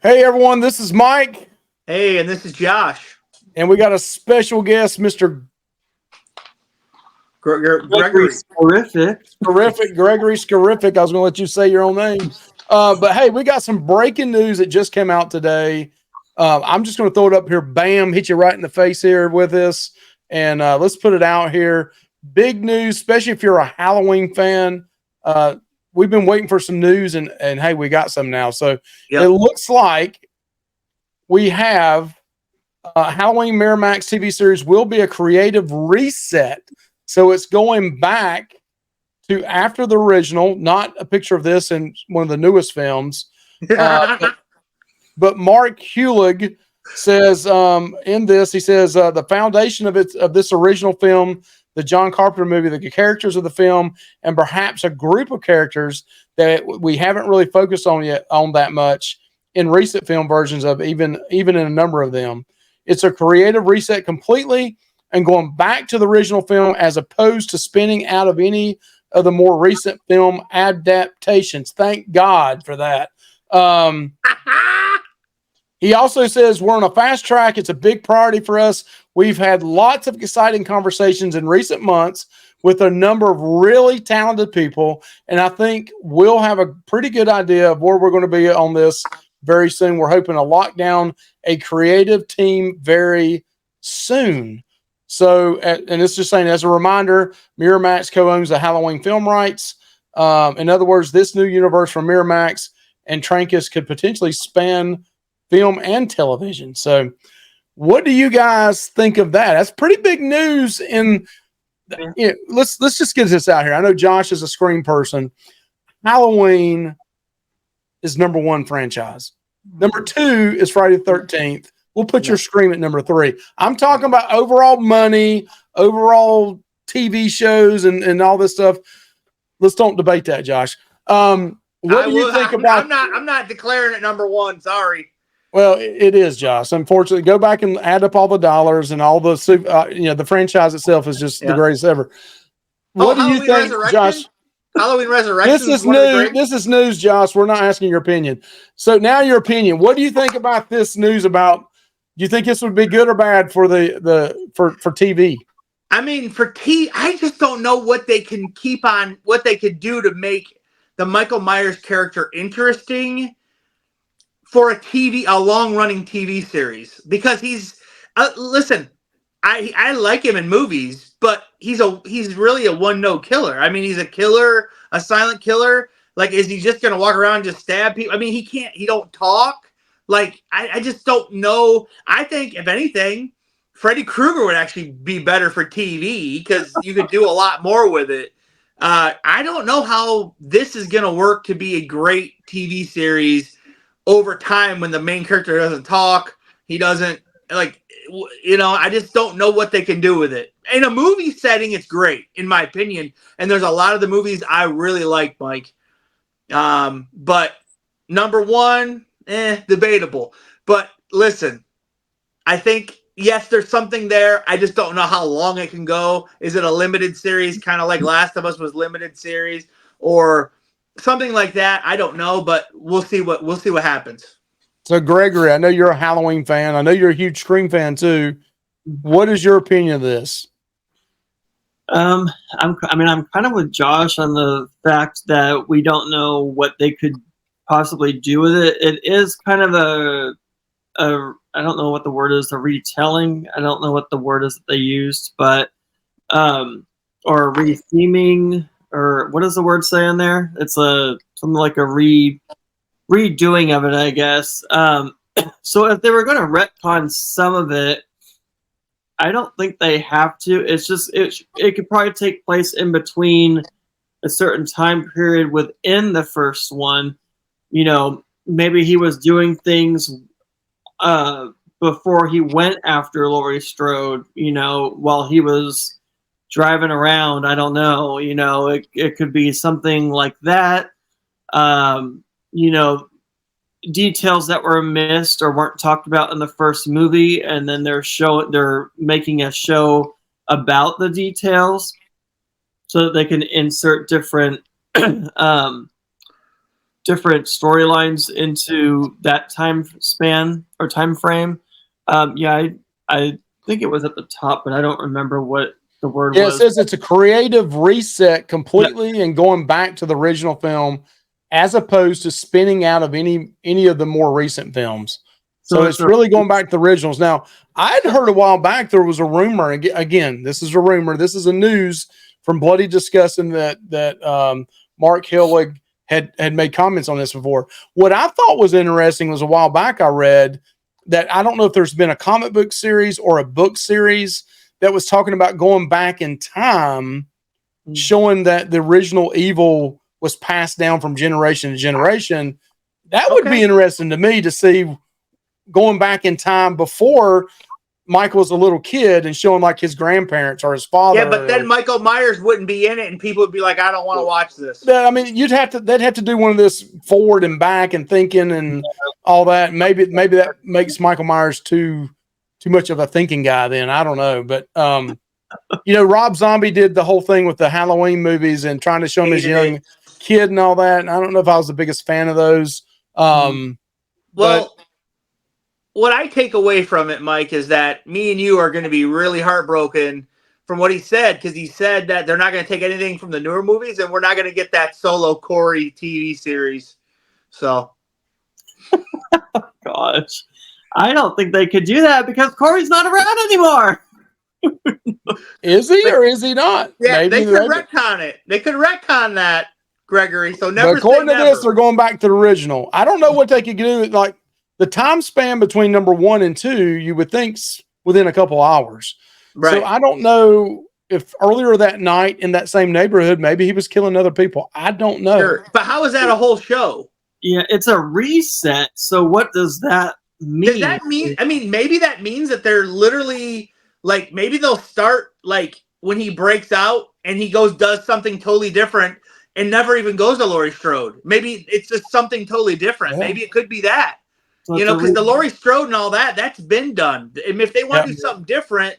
Hey everyone, this is Mike, Hey, and this is Josh. and we got a special guest, Mr. Gregory. Gregory Scarific. I was going to let you say your own name. But hey, we got some breaking news that just came out today. I'm just going to throw it up here, bam, hit you right in the face here with this, and let's put it out here. Big news, especially if you're a Halloween fan. We've been waiting for some news, and hey, we got some now. So It looks like we have Halloween Miramax TV series will be a creative reset. So it's going back to after the original, not a picture of this in one of the newest films. But Mark Hulig says in this, he says the foundation of this original film, the John Carpenter movie, the characters of the film, and perhaps a group of characters that we haven't really focused on yet on that much in recent film versions of even in a number of them. It's a creative reset completely and going back to the original film as opposed to spinning out of any of the more recent film adaptations. Thank God for that. He also says we're on a fast track. It's a big priority for us. We've had lots of exciting conversations in recent months with a number of really talented people, and I think we'll have a pretty good idea of where we're going to be on this very soon. We're hoping to lock down a creative team very soon. So, and it's just saying as a reminder, Miramax co-owns the Halloween film rights. In other words, this new universe from Miramax and Trancas could potentially span film and television. So, what do you guys think of that? That's pretty big news. Let's just get this out here. I know Josh is a Scream person. Halloween is number one franchise. Number two is Friday the 13th. We'll put your Scream at number three. I'm talking about overall money, overall TV shows, and all this stuff. Let's don't debate that, Josh. What do you think about? I'm not declaring it number one. Sorry. Well, it is, Josh. Unfortunately, go back and add up all the dollars and all the the franchise itself is just the greatest ever. What do you think, Josh? Halloween Resurrection. This is news. This is news, Josh. We're not asking your opinion. So now your opinion. What do you think about this news? Do you think this would be good or bad for for TV? I mean, for TV, I just don't know what they can what they could do to make the Michael Myers character interesting for a long-running TV series. Because he's, listen, I like him in movies, but he's really a one-note killer. I mean, he's a killer, a silent killer. Like, is he just gonna walk around and just stab people? I mean, he don't talk. Like, I just don't know. I think, if anything, Freddy Krueger would actually be better for TV because you could do a lot more with it. I don't know how this is going to work to be a great TV series over time when the main character doesn't talk. He doesn't, I just don't know what they can do with it. In a movie setting, it's great, in my opinion. And there's a lot of the movies I really like, Mike. But number one, debatable. But listen, I think, yes, there's something there. I just don't know how long it can go. Is it a limited series, kind of like Last of Us was limited series, or something like that? I don't know, but we'll see what happens. So, Gregory, I know you're a Halloween fan. I know you're a huge Scream fan too. What is your opinion of this? I'm kind of with Josh on the fact that we don't know what they could possibly do with it. It is kind of a I don't know what the word is, a retelling. I don't know what the word is that they used, but or retheming, or what does the word say in there? It's something like a redoing of it, I guess. So if they were going to retcon some of it, I don't think they have to. It's just it could probably take place in between a certain time period within the first one. You know, maybe he was doing things before he went after Laurie Strode, while he was driving around. I don't know, it could be something like that. Details that were missed or weren't talked about in the first movie, and then they're making a show about the details so that they can insert different different storylines into that time span or time frame. I think it was at the top, but I don't remember what the word Yeah, was. it says it's a creative reset completely and going back to the original film as opposed to spinning out of any of the more recent films. So it's really going back to the originals. Now, I'd heard a while back there was a rumor. Again, this is a rumor. This is a news from Bloody Disgusting that Mark Hillig had made comments on this before. What I thought was interesting was a while back I read that I don't know if there's been a comic book series or a book series that was talking about going back in time, showing that the original evil was passed down from generation to generation. That would be interesting to me to see going back in time before Michael was a little kid and showing like his grandparents or his father. Yeah, but then Michael Myers wouldn't be in it and people would be like, I don't want to watch this. I mean, they'd have to do one of this forward and back and thinking and all that. Maybe that makes Michael Myers too much of a thinking guy then. I don't know. But Rob Zombie did the whole thing with the Halloween movies and trying to show him as young kid and all that. And I don't know if I was the biggest fan of those. What I take away from it, Mike, is that me and you are going to be really heartbroken from what he said, because he said that they're not going to take anything from the newer movies and we're not going to get that solo Corey TV series. So. Gosh. I don't think they could do that because Corey's not around anymore. Is he or is he not? Yeah, they could retcon it. They could retcon that, Gregory. So never. But according to this, they're going back to the original. I don't know what they could do. Like the time span between number 1 and 2, you would think's within a couple hours. Right. So I don't know if earlier that night in that same neighborhood, maybe he was killing other people. I don't know. Sure. But how is that a whole show? Yeah, it's a reset. So what does that mean? Does that mean? I mean, maybe that means that they're literally like, maybe they'll start like when he breaks out and he does something totally different and never even goes to Laurie Strode. Maybe it's just something totally different. Yeah. Maybe it could be that. So because the Laurie Strode and all that, that's been done. And if they want to do something different,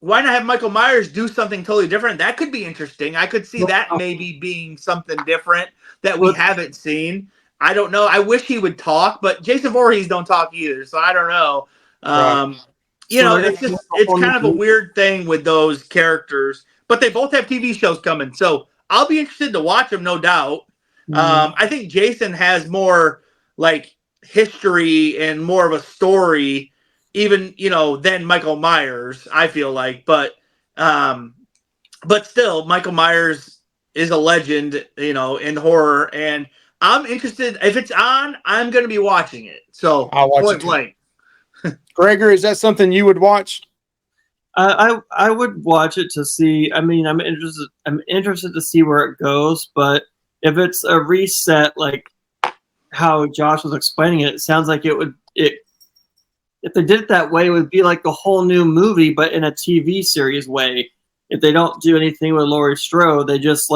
why not have Michael Myers do something totally different? That could be interesting. I could see that maybe being something different that we haven't seen. I don't know. I wish he would talk, but Jason Voorhees don't talk either, so I don't know. It's kind of a weird thing with those characters, but they both have TV shows coming, so I'll be interested to watch them, no doubt. I think Jason has more like history and more of a story, even than Michael Myers. I feel like, but still, Michael Myers is a legend, in horror, and I'm interested. If it's on, I'm going to be watching it. So I'll watch it. Gregory, is that something you would watch? I would watch it to see. I mean, I'm interested to see where it goes. But if it's a reset, like how Josh was explaining it, it sounds like it would. If they did it that way, it would be like a whole new movie, but in a TV series way. If they don't do anything with Laurie Strode, they just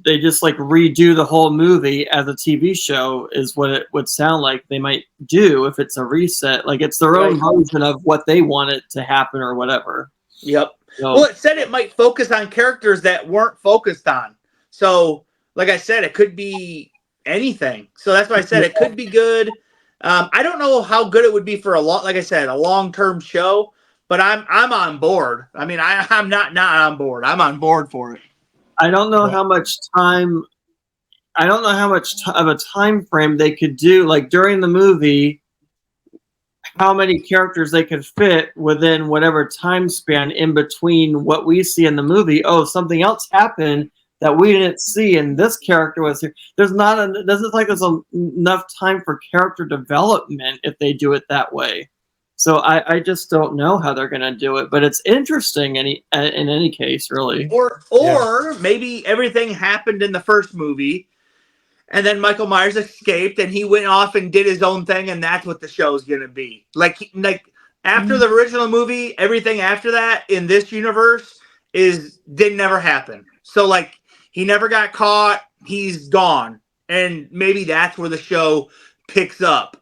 redo the whole movie as a TV show is what it would sound like they might do if it's a reset. Like it's their own version of what they want it to happen or whatever. Yep. So, well, it said it might focus on characters that weren't focused on. So, like I said, it could be anything. So that's why I said it could be good. I don't know how good it would be for a long-term show, but I'm on board. I mean, I'm not on board. I'm on board for it. I don't know how much time. I don't know how much of a time frame they could do. Like during the movie, how many characters they could fit within whatever time span in between what we see in the movie. Oh, something else happened that we didn't see, and this character was here. There's enough time for character development if they do it that way. So I just don't know how they're going to do it, but it's interesting in any case, really. Or maybe everything happened in the first movie, and then Michael Myers escaped, and he went off and did his own thing, and that's what the show's going to be. Like after the original movie, everything after that in this universe didn't never happen. So like he never got caught, he's gone, and maybe that's where the show picks up.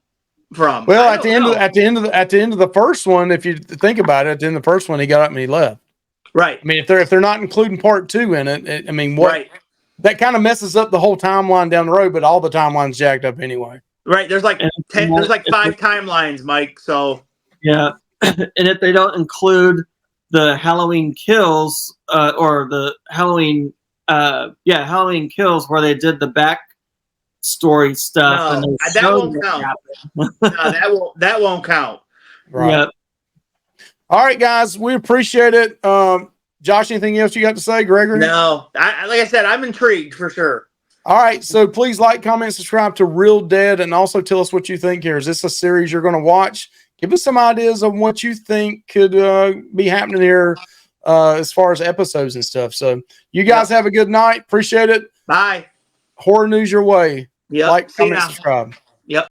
Well, at the end of the first one, if you think about it, at the end of the first one, he got up and he left. Right. I mean, if they're not including part 2 in it, I mean, what? Right. that kind of messes up the whole timeline down the road, but all the timelines jacked up anyway. Right. There's like 10, there's like 5 timelines, Mike. So yeah. And if they don't include the Halloween Kills, or the Halloween, Halloween Kills, where they did the back story stuff, no, and that won't count. No, that won't count. Right. Yeah. All right, guys, we appreciate it. Josh, anything else you got to say, Gregory? No, like I said, I'm intrigued for sure. All right, so please like, comment, subscribe to Real Dead, and also tell us what you think here. Is this a series you're going to watch? Give us some ideas on what you think could be happening here as far as episodes and stuff. So you guys have a good night. Appreciate it. Bye. Horror news your way. Yep. Like, See you comment, now. subscribe.